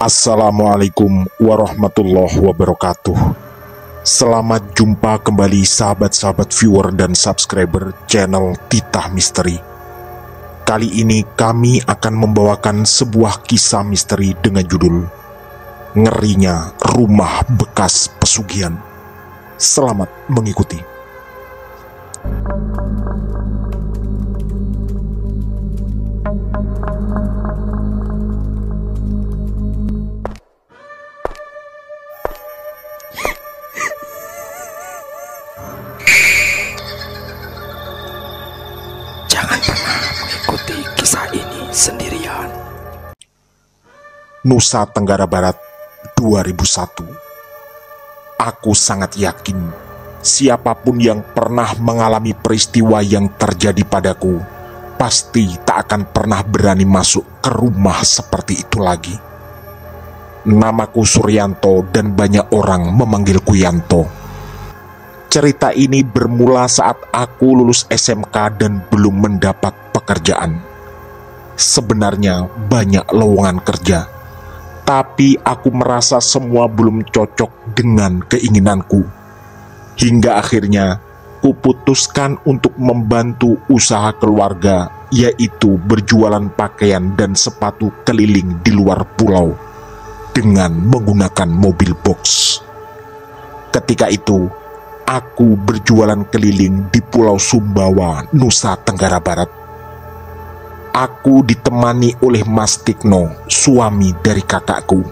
Assalamualaikum warahmatullahi wabarakatuh. Selamat jumpa kembali sahabat-sahabat viewer dan subscriber channel Titah Misteri. Kali ini kami akan membawakan sebuah kisah misteri dengan judul Ngerinya Rumah Bekas Pesugihan. Selamat mengikuti. Jangan pernah mengikuti kisah ini sendirian. Nusa Tenggara Barat 2001. Aku sangat yakin siapapun yang pernah mengalami peristiwa yang terjadi padaku pasti tak akan pernah berani masuk ke rumah seperti itu lagi. Namaku Suryanto dan banyak orang memanggilku Yanto. Cerita ini bermula saat aku lulus SMK dan belum mendapat pekerjaan. Sebenarnya banyak lowongan kerja, tapi aku merasa semua belum cocok dengan keinginanku. Hingga akhirnya kuputuskan untuk membantu usaha keluarga, yaitu berjualan pakaian dan sepatu keliling di luar pulau dengan menggunakan mobil box. Ketika itu aku berjualan keliling di Pulau Sumbawa, Nusa Tenggara Barat. Aku ditemani oleh Mas Tikno, suami dari kakakku.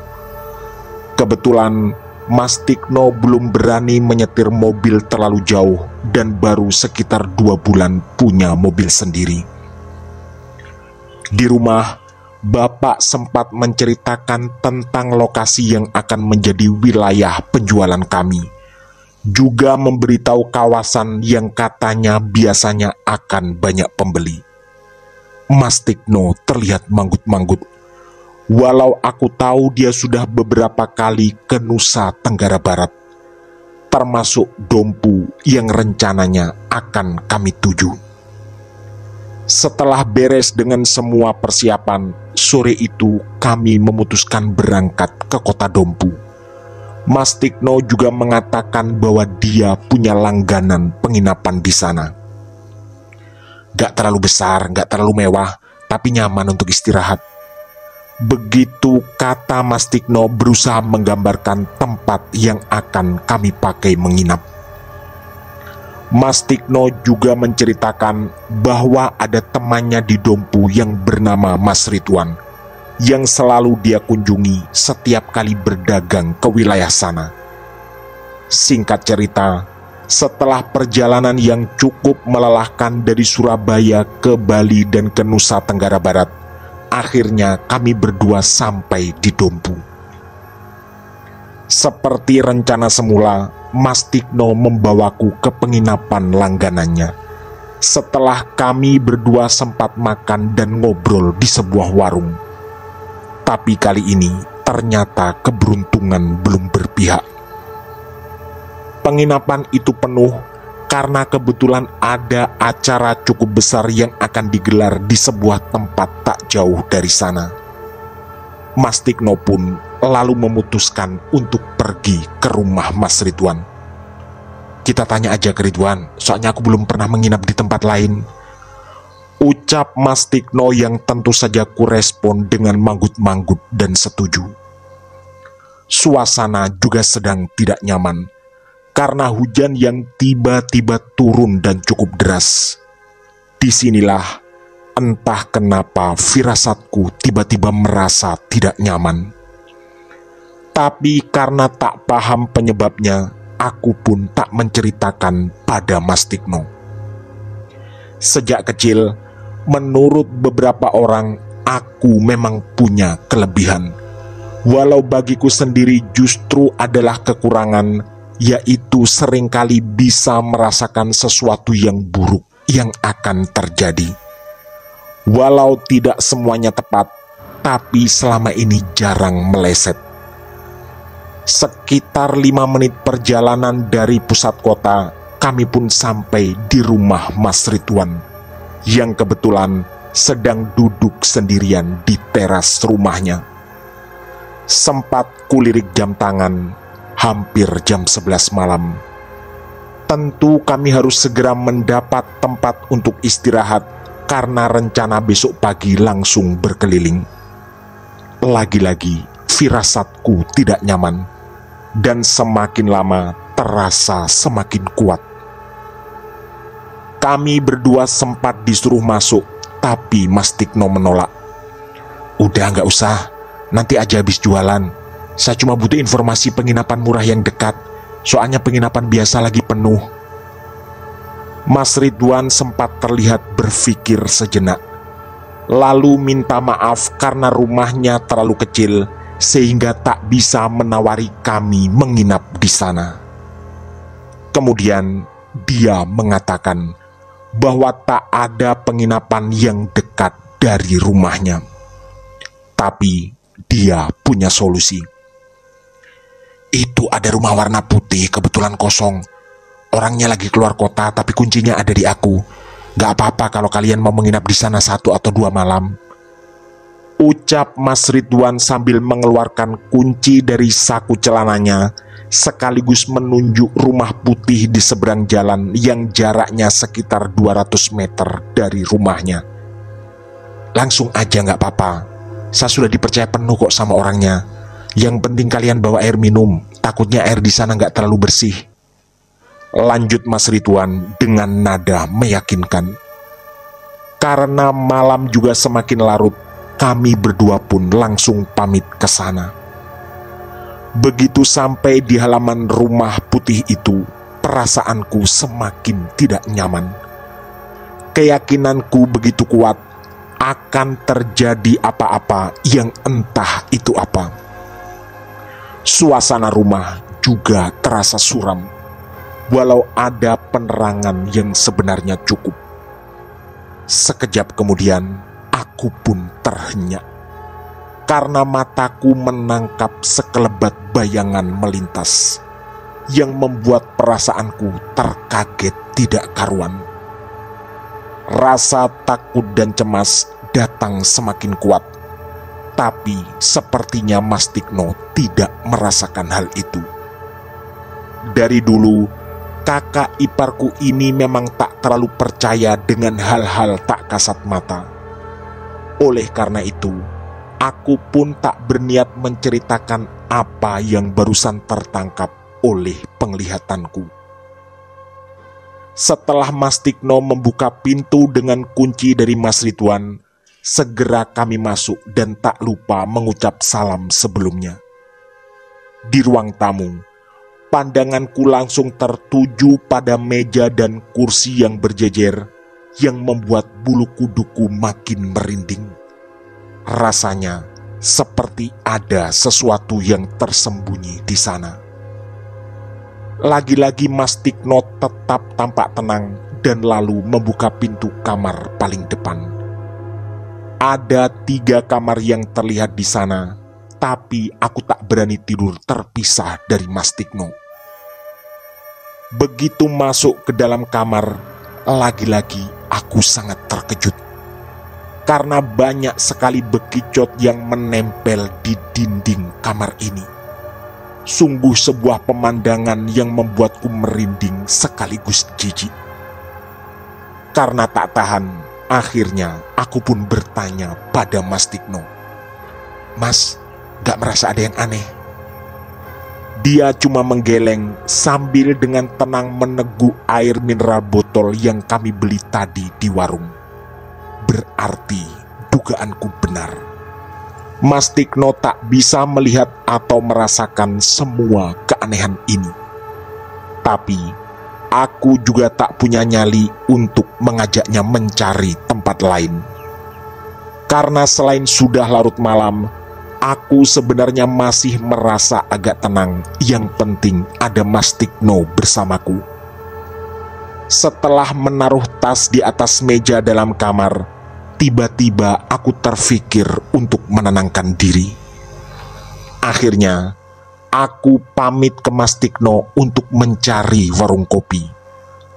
Kebetulan Mas Tikno belum berani menyetir mobil terlalu jauh dan baru sekitar 2 bulan punya mobil sendiri. Di rumah, Bapak sempat menceritakan tentang lokasi yang akan menjadi wilayah penjualan kami. Juga memberitahu kawasan yang katanya biasanya akan banyak pembeli. Mas Tikno terlihat manggut-manggut. Walau aku tahu dia sudah beberapa kali ke Nusa Tenggara Barat, termasuk Dompu yang rencananya akan kami tuju. Setelah beres dengan semua persiapan, sore itu kami memutuskan berangkat ke kota Dompu. Mas Tikno juga mengatakan bahwa dia punya langganan penginapan di sana. Gak terlalu besar, gak terlalu mewah, tapi nyaman untuk istirahat. Begitu kata Mas Tikno berusaha menggambarkan tempat yang akan kami pakai menginap. Mas Tikno juga menceritakan bahwa ada temannya di Dompu yang bernama Mas Ridwan, yang selalu dia kunjungi setiap kali berdagang ke wilayah sana. Singkat cerita, setelah perjalanan yang cukup melelahkan dari Surabaya ke Bali dan ke Nusa Tenggara Barat, akhirnya kami berdua sampai di Dompu. Seperti rencana semula, Mas Tikno membawaku ke penginapan langganannya. Setelah kami berdua sempat makan dan ngobrol di sebuah warung. Tapi kali ini ternyata keberuntungan belum berpihak. Penginapan itu penuh karena kebetulan ada acara cukup besar yang akan digelar di sebuah tempat tak jauh dari sana. Mas Tikno pun lalu memutuskan untuk pergi ke rumah Mas Ridwan. Kita tanya aja ke Ridwan, soalnya aku belum pernah menginap di tempat lain, ucap Mas Tikno yang tentu saja kurespon dengan manggut-manggut dan setuju. Suasana juga sedang tidak nyaman karena hujan yang tiba-tiba turun dan cukup deras. Disinilah entah kenapa firasatku tiba-tiba merasa tidak nyaman. Tapi karena tak paham penyebabnya, aku pun tak menceritakan pada Mas Tikno. Sejak kecil, menurut beberapa orang, aku memang punya kelebihan. Walau bagiku sendiri justru adalah kekurangan, yaitu seringkali bisa merasakan sesuatu yang buruk yang akan terjadi. Walau tidak semuanya tepat, tapi selama ini jarang meleset. Sekitar 5 menit perjalanan dari pusat kota, kami pun sampai di rumah Mas Ridwan, yang kebetulan sedang duduk sendirian di teras rumahnya. Sempat kulirik jam tangan, hampir jam 11 malam. Tentu kami harus segera mendapat tempat untuk istirahat karena rencana besok pagi langsung berkeliling. Lagi-lagi firasatku tidak nyaman dan semakin lama terasa semakin kuat. Kami berdua sempat disuruh masuk, tapi Mas Tikno menolak. "Udah nggak usah, nanti aja habis jualan. Saya cuma butuh informasi penginapan murah yang dekat, soalnya penginapan biasa lagi penuh." Mas Ridwan sempat terlihat berpikir sejenak, lalu minta maaf karena rumahnya terlalu kecil sehingga tak bisa menawari kami menginap di sana. Kemudian dia mengatakan bahwa tak ada penginapan yang dekat dari rumahnya. Tapi dia punya solusi. "Itu ada rumah warna putih kebetulan kosong. Orangnya lagi keluar kota tapi kuncinya ada di aku. Gak apa-apa kalau kalian mau menginap di sana 1 atau 2 malam." Ucap Mas Ridwan sambil mengeluarkan kunci dari saku celananya, sekaligus menunjuk rumah putih di seberang jalan yang jaraknya sekitar 200 meter dari rumahnya. "Langsung aja gak apa-apa. Saya sudah dipercaya penuh kok sama orangnya. Yang penting kalian bawa air minum, takutnya air di sana gak terlalu bersih," lanjut Mas Ridwan dengan nada meyakinkan. Karena malam juga semakin larut, kami berdua pun langsung pamit ke sana. Begitu sampai di halaman rumah putih itu, perasaanku semakin tidak nyaman. Keyakinanku begitu kuat akan terjadi apa-apa yang entah itu apa. Suasana rumah juga terasa suram, walau ada penerangan yang sebenarnya cukup. Sekejap kemudian, aku pun terhenyak karena mataku menangkap sekelebat bayangan melintas yang membuat perasaanku terkaget tidak karuan. Rasa takut dan cemas datang semakin kuat, tapi sepertinya Mas Tikno tidak merasakan hal itu. Dari dulu, kakak iparku ini memang tak terlalu percaya dengan hal-hal tak kasat mata. Oleh karena itu, aku pun tak berniat menceritakan apa yang barusan tertangkap oleh penglihatanku. Setelah Mas Tikno membuka pintu dengan kunci dari Mas Ridwan, segera kami masuk dan tak lupa mengucap salam sebelumnya. Di ruang tamu, pandanganku langsung tertuju pada meja dan kursi yang berjejer yang membuat bulu kuduku makin merinding. Rasanya seperti ada sesuatu yang tersembunyi di sana. Lagi-lagi Mas Tikno tetap tampak tenang dan lalu membuka pintu kamar paling depan. Ada 3 kamar yang terlihat di sana, tapi aku tak berani tidur terpisah dari Mas Tikno. Begitu masuk ke dalam kamar, lagi-lagi aku sangat terkejut karena banyak sekali bekicot yang menempel di dinding kamar ini. Sungguh sebuah pemandangan yang membuatku merinding sekaligus jijik. Karena tak tahan, akhirnya aku pun bertanya pada Mas Tikno, "Mas, gak merasa ada yang aneh?" Dia cuma menggeleng sambil dengan tenang meneguk air mineral botol yang kami beli tadi di warung. Berarti dugaanku benar. Mas Tikno tak bisa melihat atau merasakan semua keanehan ini. Tapi aku juga tak punya nyali untuk mengajaknya mencari tempat lain. Karena selain sudah larut malam, aku sebenarnya masih merasa agak tenang. Yang penting ada Mas Tikno bersamaku. Setelah menaruh tas di atas meja dalam kamar, tiba-tiba aku terfikir untuk menenangkan diri. Akhirnya, aku pamit ke Mas Tikno untuk mencari warung kopi.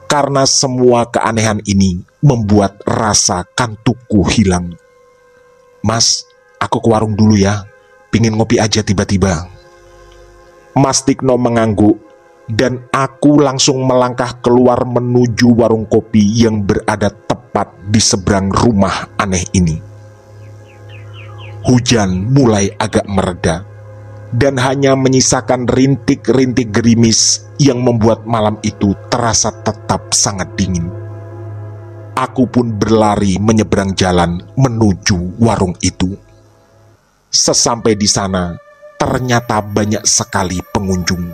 Karena semua keanehan ini membuat rasa kantukku hilang. "Mas, aku ke warung dulu ya. pingin ngopi aja tiba-tiba. Mas Tikno mengangguk dan aku langsung melangkah keluar menuju warung kopi yang berada tepat di seberang rumah aneh ini. Hujan mulai agak mereda dan hanya menyisakan rintik-rintik gerimis yang membuat malam itu terasa tetap sangat dingin. Aku pun berlari menyeberang jalan menuju warung itu. Sesampai di sana, ternyata banyak sekali pengunjung.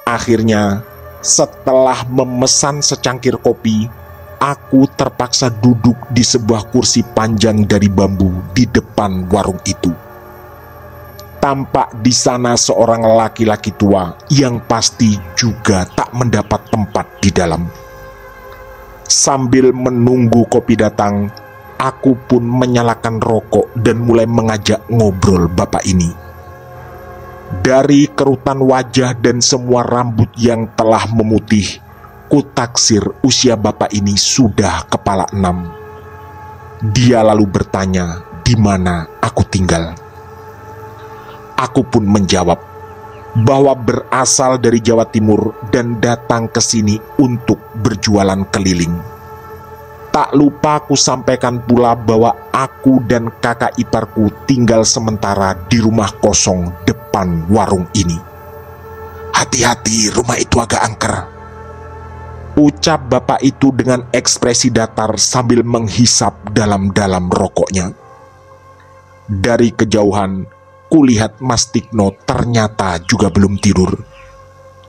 Akhirnya, setelah memesan secangkir kopi, aku terpaksa duduk di sebuah kursi panjang dari bambu di depan warung itu. Tampak di sana seorang laki-laki tua yang pasti juga tak mendapat tempat di dalam. Sambil menunggu kopi datang, aku pun menyalakan rokok dan mulai mengajak ngobrol bapak ini. Dari kerutan wajah dan semua rambut yang telah memutih, kutaksir usia bapak ini sudah kepala 6. Dia lalu bertanya di mana aku tinggal. Aku pun menjawab bahwa berasal dari Jawa Timur dan datang ke sini untuk berjualan keliling. Tak lupa aku sampaikan pula bahwa aku dan kakak iparku tinggal sementara di rumah kosong depan warung ini. Hati-hati, rumah itu agak angker, ucap bapak itu dengan ekspresi datar sambil menghisap dalam-dalam rokoknya. Dari kejauhan, kulihat Mas Tikno ternyata juga belum tidur.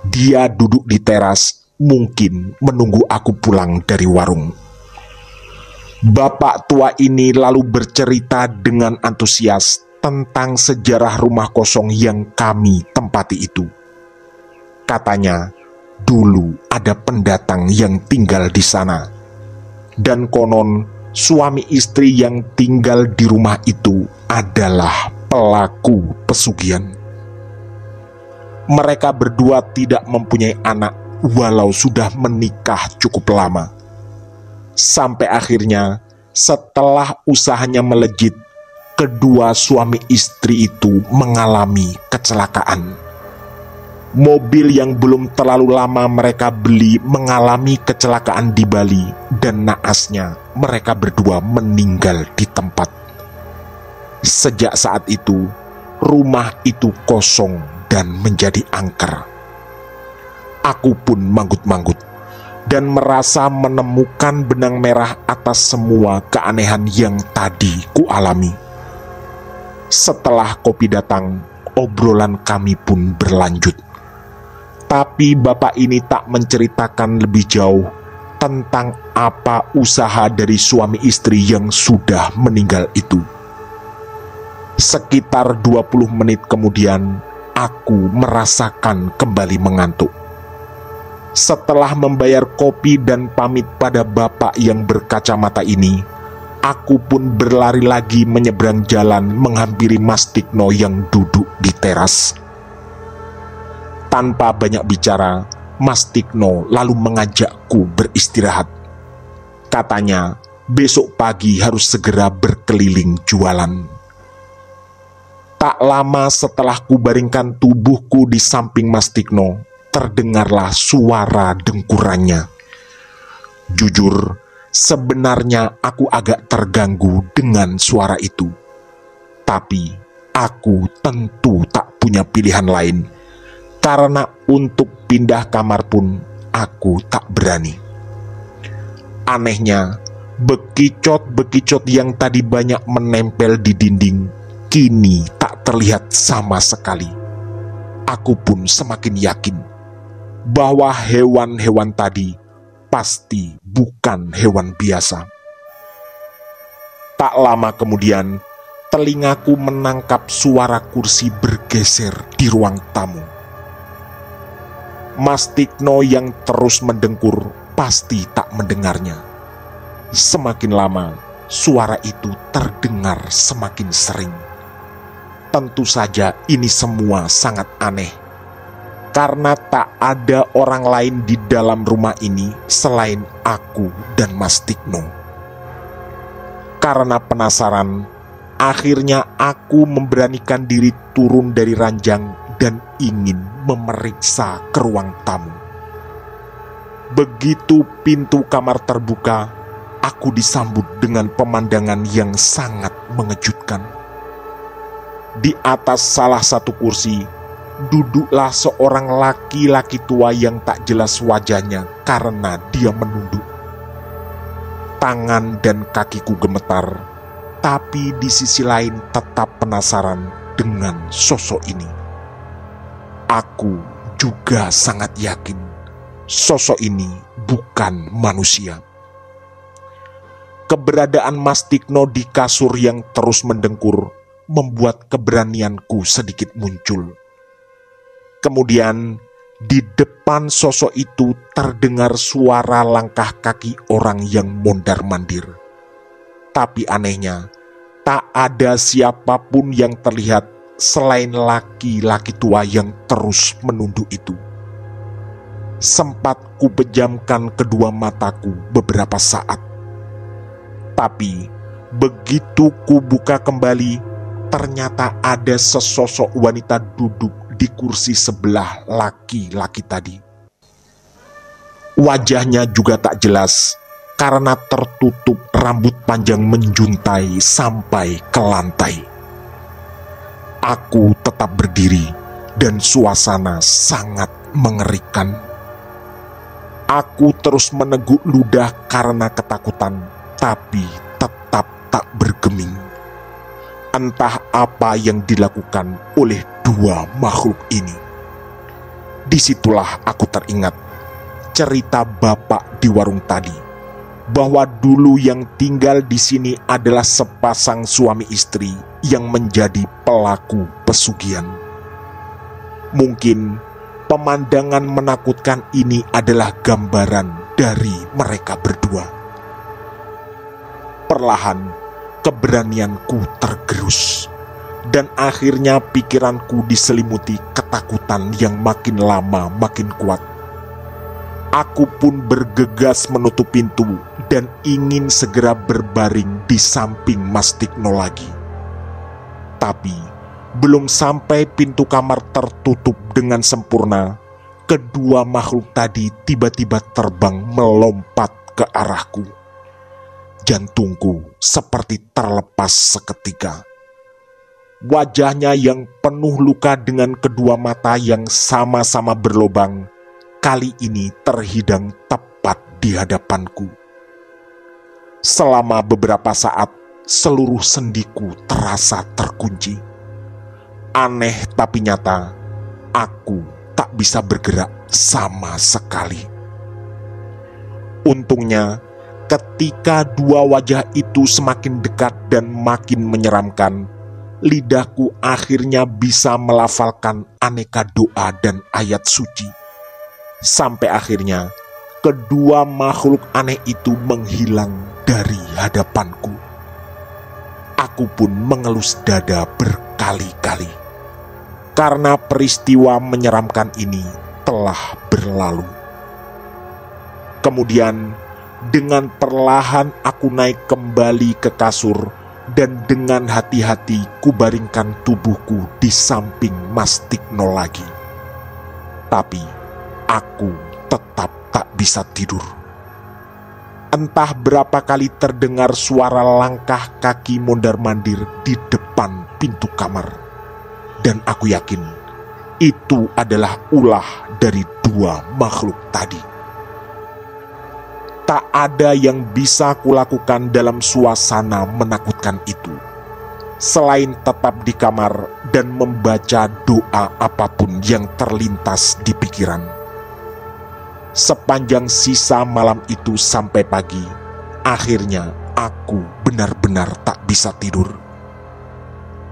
Dia duduk di teras, mungkin menunggu aku pulang dari warung. Bapak tua ini lalu bercerita dengan antusias tentang sejarah rumah kosong yang kami tempati itu. Katanya, dulu ada pendatang yang tinggal di sana. Dan konon, suami istri yang tinggal di rumah itu adalah pelaku pesugihan. Mereka berdua tidak mempunyai anak walau sudah menikah cukup lama. Sampai akhirnya setelah usahanya melejit, kedua suami istri itu mengalami kecelakaan. Mobil yang belum terlalu lama mereka beli mengalami kecelakaan di Bali dan naasnya mereka berdua meninggal di tempat. Sejak saat itu, rumah itu kosong dan menjadi angker. Aku pun manggut-manggut dan merasa menemukan benang merah atas semua keanehan yang tadi kualami. Setelah kopi datang, obrolan kami pun berlanjut. Tapi bapak ini tak menceritakan lebih jauh tentang apa usaha dari suami istri yang sudah meninggal itu. Sekitar 20 menit kemudian, aku merasakan kembali mengantuk. Setelah membayar kopi dan pamit pada bapak yang berkacamata ini, aku pun berlari lagi menyeberang jalan menghampiri Mas Tikno yang duduk di teras. Tanpa banyak bicara, Mas Tikno lalu mengajakku beristirahat. Katanya, besok pagi harus segera berkeliling jualan. Tak lama setelah kubaringkan tubuhku di samping Mas Tikno, terdengarlah suara dengkurannya. Jujur, sebenarnya aku agak terganggu dengan suara itu. Tapi, aku tentu tak punya pilihan lain. Karena untuk pindah kamar pun aku tak berani. Anehnya, bekicot-bekicot yang tadi banyak menempel di dinding, kini tak terlihat sama sekali. Aku pun semakin yakin bahwa hewan-hewan tadi pasti bukan hewan biasa. Tak lama kemudian, telingaku menangkap suara kursi bergeser di ruang tamu. Mas Tikno yang terus mendengkur pasti tak mendengarnya. Semakin lama, suara itu terdengar semakin sering. Tentu saja ini semua sangat aneh, karena tak ada orang lain di dalam rumah ini selain aku dan Mas Tikno. Karena penasaran, Akhirnya aku memberanikan diri turun dari ranjang dan ingin memeriksa ke ruang tamu. Begitu pintu kamar terbuka, aku disambut dengan pemandangan yang sangat mengejutkan. Di atas salah satu kursi, duduklah seorang laki-laki tua yang tak jelas wajahnya karena dia menunduk. Tangan dan kakiku gemetar, tapi di sisi lain tetap penasaran dengan sosok ini. Aku juga sangat yakin sosok ini bukan manusia. Keberadaan Mas Tikno di kasur yang terus mendengkur membuat keberanianku sedikit muncul. Kemudian di depan sosok itu terdengar suara langkah kaki orang yang mondar-mandir. Tapi anehnya, tak ada siapapun yang terlihat selain laki-laki tua yang terus menunduk itu. Sempat kupejamkan kedua mataku beberapa saat. Tapi begitu kubuka kembali, ternyata ada sesosok wanita duduk di kursi sebelah laki-laki tadi. Wajahnya juga tak jelas karena tertutup rambut panjang menjuntai sampai ke lantai. Aku tetap berdiri dan suasana sangat mengerikan. Aku terus meneguk ludah karena ketakutan, tapi tetap tak bergeming. Entah apa yang dilakukan oleh dua makhluk ini. Disitulah aku teringat cerita bapak di warung tadi, bahwa dulu yang tinggal di sini adalah sepasang suami istri yang menjadi pelaku pesugihan. Mungkin pemandangan menakutkan ini adalah gambaran dari mereka berdua. Perlahan keberanianku tergerus, dan akhirnya pikiranku diselimuti ketakutan yang makin lama makin kuat. Aku pun bergegas menutup pintu dan ingin segera berbaring di samping Mas Tikno lagi. Tapi belum sampai pintu kamar tertutup dengan sempurna, kedua makhluk tadi tiba-tiba terbang melompat ke arahku. Jantungku seperti terlepas seketika. Wajahnya yang penuh luka dengan kedua mata yang sama-sama berlobang, kali ini terhidang tepat di hadapanku. Selama beberapa saat, seluruh sendiku terasa terkunci. Aneh tapi nyata, aku tak bisa bergerak sama sekali. Untungnya, ketika dua wajah itu semakin dekat dan makin menyeramkan, lidahku akhirnya bisa melafalkan aneka doa dan ayat suci. Sampai akhirnya, kedua makhluk aneh itu menghilang dari hadapanku. Aku pun mengelus dada berkali-kali, karena peristiwa menyeramkan ini telah berlalu. Kemudian, dengan perlahan aku naik kembali ke kasur dan dengan hati-hati kubaringkan tubuhku di samping Mas Tikno lagi. Tapi aku tetap tak bisa tidur. Entah berapa kali terdengar suara langkah kaki mondar-mandir di depan pintu kamar, dan aku yakin itu adalah ulah dari dua makhluk tadi. Tak ada yang bisa kulakukan dalam suasana menakutkan itu, selain tetap di kamar dan membaca doa apapun yang terlintas di pikiran. Sepanjang sisa malam itu sampai pagi, akhirnya aku benar-benar tak bisa tidur.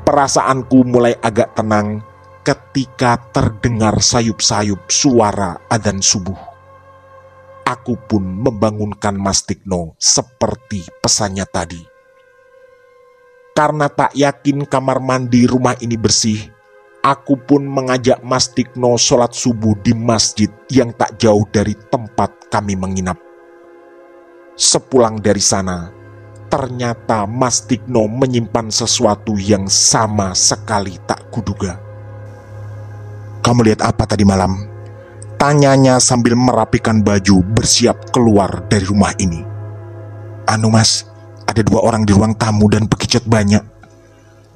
Perasaanku mulai agak tenang ketika terdengar sayup-sayup suara adzan subuh. Aku pun membangunkan Mas Tikno seperti pesannya tadi. Karena tak yakin kamar mandi rumah ini bersih, aku pun mengajak Mas Tikno sholat subuh di masjid yang tak jauh dari tempat kami menginap. Sepulang dari sana, Ternyata Mas Tikno menyimpan sesuatu yang sama sekali tak kuduga. "Kamu lihat apa tadi malam?" tanyanya sambil merapikan baju bersiap keluar dari rumah ini. "Anu mas, ada 2 orang di ruang tamu dan bekicot banyak."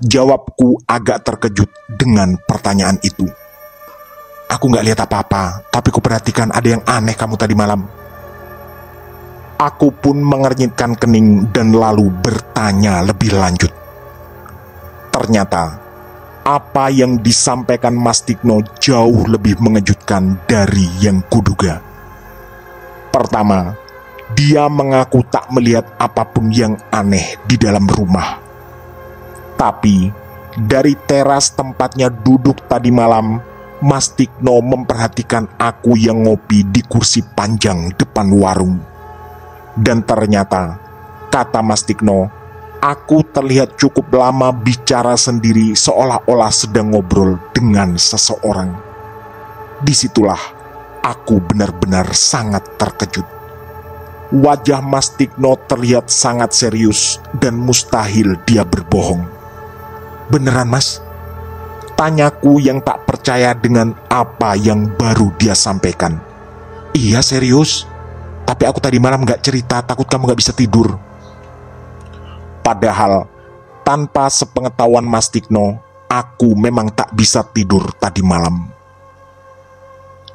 Jawabku agak terkejut dengan pertanyaan itu. "Aku gak lihat apa-apa, tapi kuperhatikan ada yang aneh kamu tadi malam." Aku pun mengernyitkan kening dan lalu bertanya lebih lanjut. Ternyata apa yang disampaikan Mas Tikno jauh lebih mengejutkan dari yang kuduga. Pertama, dia mengaku tak melihat apapun yang aneh di dalam rumah. Tapi dari teras tempatnya duduk tadi malam, Mas Tikno memperhatikan aku yang ngopi di kursi panjang depan warung. Dan ternyata, kata Mas Tikno, aku terlihat cukup lama bicara sendiri seolah-olah sedang ngobrol dengan seseorang. Disitulah aku benar-benar sangat terkejut. Wajah Mas Tikno terlihat sangat serius dan mustahil dia berbohong. "Beneran mas?" tanyaku yang tak percaya dengan apa yang baru dia sampaikan. "Iya serius. Tapi aku tadi malam gak cerita, takut kamu gak bisa tidur." Padahal tanpa sepengetahuan Mas Tikno, aku memang tak bisa tidur tadi malam.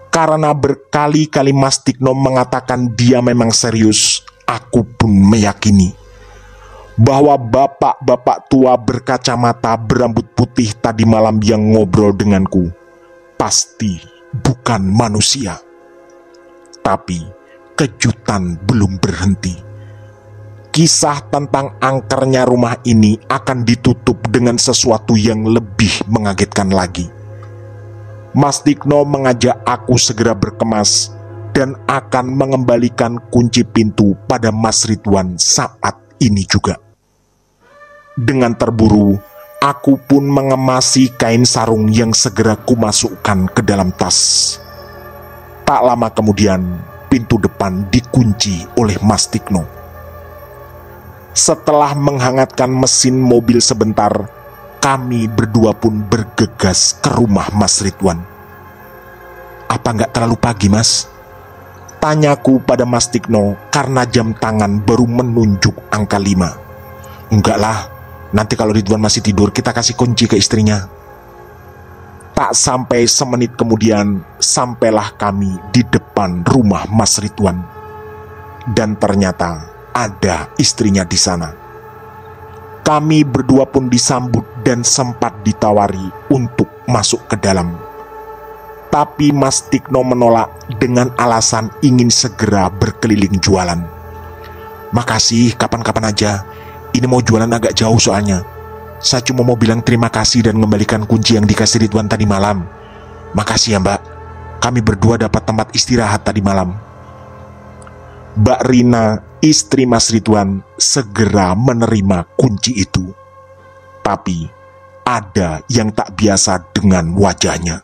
Karena berkali-kali Mas Tikno mengatakan dia memang serius, aku pun meyakini bahwa bapak-bapak tua berkacamata berambut putih tadi malam yang ngobrol denganku pasti bukan manusia. Tapi kejutan belum berhenti. Kisah tentang angkernya rumah ini akan ditutup dengan sesuatu yang lebih mengagetkan lagi. Mas Tikno mengajak aku segera berkemas dan akan mengembalikan kunci pintu pada Mas Ridwan saat ini juga. Dengan terburu, aku pun mengemasi kain sarung yang segera kumasukkan ke dalam tas. Tak lama kemudian, pintu depan dikunci oleh Mas Tikno. Setelah menghangatkan mesin mobil sebentar, kami berdua pun bergegas ke rumah Mas Ridwan. "Apa nggak terlalu pagi mas?" tanyaku pada Mas Tikno karena jam tangan baru menunjuk angka 5. "Enggak lah, nanti kalau Ridwan masih tidur kita kasih kunci ke istrinya." Tak sampai semenit kemudian, sampailah kami di depan rumah Mas Ridwan. Dan ternyata ada istrinya di sana. Kami berdua pun disambut dan sempat ditawari untuk masuk ke dalam. Tapi Mas Tikno menolak dengan alasan ingin segera berkeliling jualan. "Makasih, kapan-kapan aja. Ini mau jualan agak jauh soalnya. Saya cuma mau bilang terima kasih dan mengembalikan kunci yang dikasih Ridwan tadi malam. Makasih ya mbak, kami berdua dapat tempat istirahat tadi malam." Mbak Rina, istri Mas Ridwan, segera menerima kunci itu. Tapi ada yang tak biasa dengan wajahnya.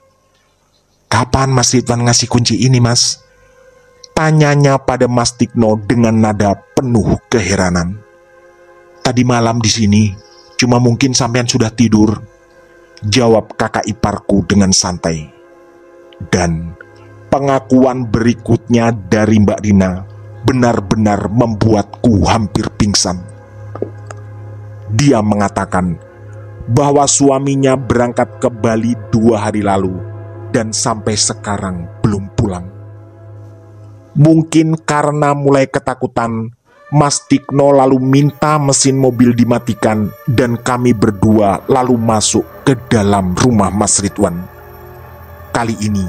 "Kapan Mas Ridwan ngasih kunci ini mas?" tanyanya pada Mas Tikno dengan nada penuh keheranan. "Tadi malam di sini. Cuma mungkin sampean sudah tidur," jawab kakak iparku dengan santai. Dan pengakuan berikutnya dari Mbak Rina benar-benar membuatku hampir pingsan. Dia mengatakan bahwa suaminya berangkat ke Bali 2 hari lalu dan sampai sekarang belum pulang. Mungkin karena mulai ketakutan, Mas Tikno lalu minta mesin mobil dimatikan dan kami berdua lalu masuk ke dalam rumah Mas Ridwan. Kali ini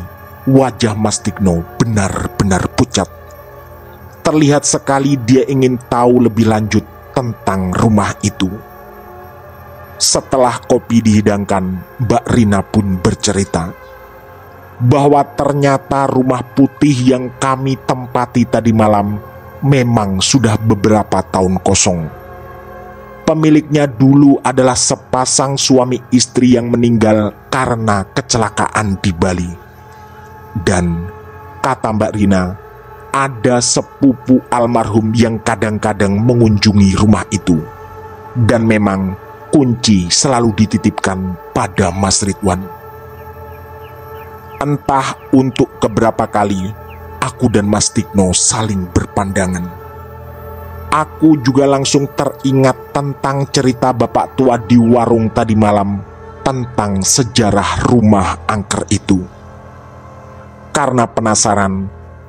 wajah Mas Tikno benar-benar pucat. Terlihat sekali dia ingin tahu lebih lanjut tentang rumah itu. Setelah kopi dihidangkan, Mbak Rina pun bercerita bahwa ternyata rumah putih yang kami tempati tadi malam memang sudah beberapa tahun kosong. Pemiliknya dulu adalah sepasang suami istri yang meninggal karena kecelakaan di Bali. Dan kata Mbak Rina, ada sepupu almarhum yang kadang-kadang mengunjungi rumah itu. Dan memang kunci selalu dititipkan pada Mas Ridwan. Entah untuk keberapa kali aku dan Mas Tikno saling berpandangan. Aku juga langsung teringat tentang cerita bapak tua di warung tadi malam tentang sejarah rumah angker itu. Karena penasaran,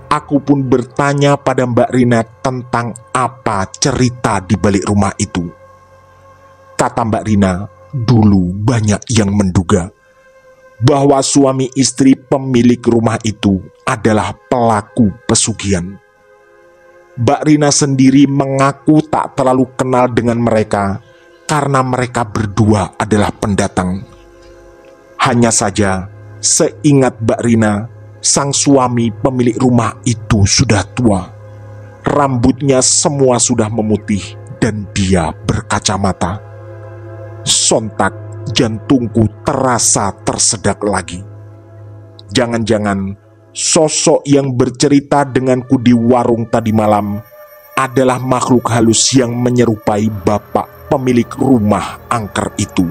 aku pun bertanya pada Mbak Rina tentang apa cerita di balik rumah itu. Kata Mbak Rina, dulu banyak yang menduga bahwa suami istri pemilik rumah itu adalah pelaku pesugihan. Mbak Rina sendiri mengaku tak terlalu kenal dengan mereka karena mereka berdua adalah pendatang. Hanya saja, seingat Mbak Rina, sang suami pemilik rumah itu sudah tua. Rambutnya semua sudah memutih dan dia berkacamata. Sontak jantungku terasa tersedak lagi. Jangan-jangan sosok yang bercerita denganku di warung tadi malam adalah makhluk halus yang menyerupai bapak pemilik rumah angker itu.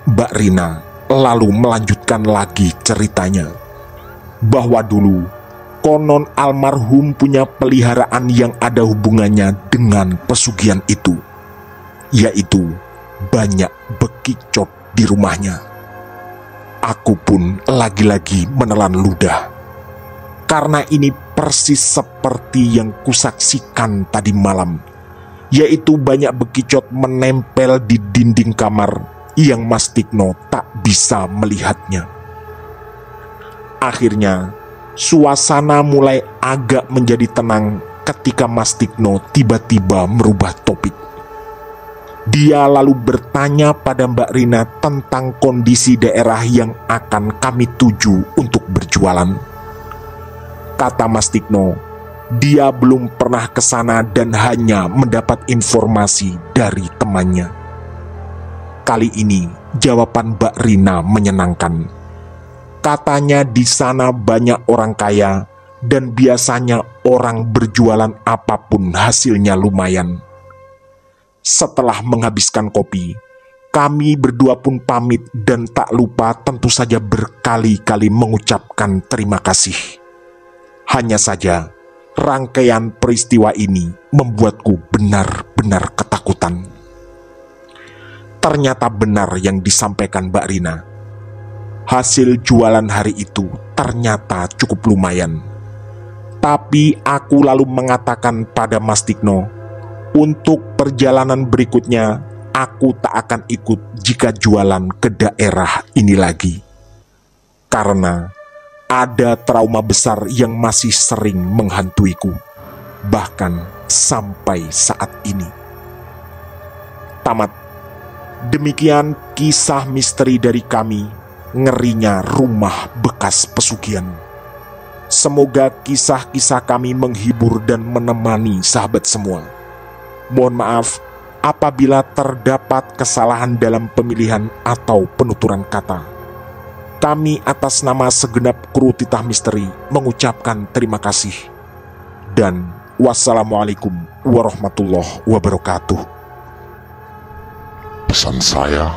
Mbak Rina lalu melanjutkan lagi ceritanya, bahwa dulu konon almarhum punya peliharaan yang ada hubungannya dengan pesugihan itu, yaitu banyak bekicot di rumahnya. Aku pun lagi-lagi menelan ludah, karena ini persis seperti yang kusaksikan tadi malam, yaitu banyak bekicot menempel di dinding kamar yang Mas Tikno tak bisa melihatnya. Akhirnya, suasana mulai agak menjadi tenang ketika Mas Tikno tiba-tiba merubah topik. Dia lalu bertanya pada Mbak Rina tentang kondisi daerah yang akan kami tuju untuk berjualan. Kata Mas Tikno, dia belum pernah ke sana dan hanya mendapat informasi dari temannya. Kali ini, jawaban Mbak Rina menyenangkan. Katanya di sana banyak orang kaya dan biasanya orang berjualan apapun hasilnya lumayan. Setelah menghabiskan kopi, kami berdua pun pamit dan tak lupa tentu saja berkali-kali mengucapkan terima kasih. Hanya saja, rangkaian peristiwa ini membuatku benar-benar ketakutan. Ternyata benar yang disampaikan Mbak Rina. Hasil jualan hari itu ternyata cukup lumayan. Tapi aku lalu mengatakan pada Mas Tikno, untuk perjalanan berikutnya, aku tak akan ikut jika jualan ke daerah ini lagi. Karena ada trauma besar yang masih sering menghantuiku, bahkan sampai saat ini. Tamat. Demikian kisah misteri dari kami, ngerinya rumah bekas pesugihan. Semoga kisah-kisah kami menghibur dan menemani sahabat semua. Mohon maaf apabila terdapat kesalahan dalam pemilihan atau penuturan kata. Kami atas nama segenap kru Titah Misteri mengucapkan terima kasih. Dan wassalamualaikum warahmatullahi wabarakatuh. Pesan saya,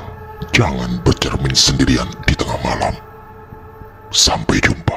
jangan bercermin sendirian di tengah malam. Sampai jumpa.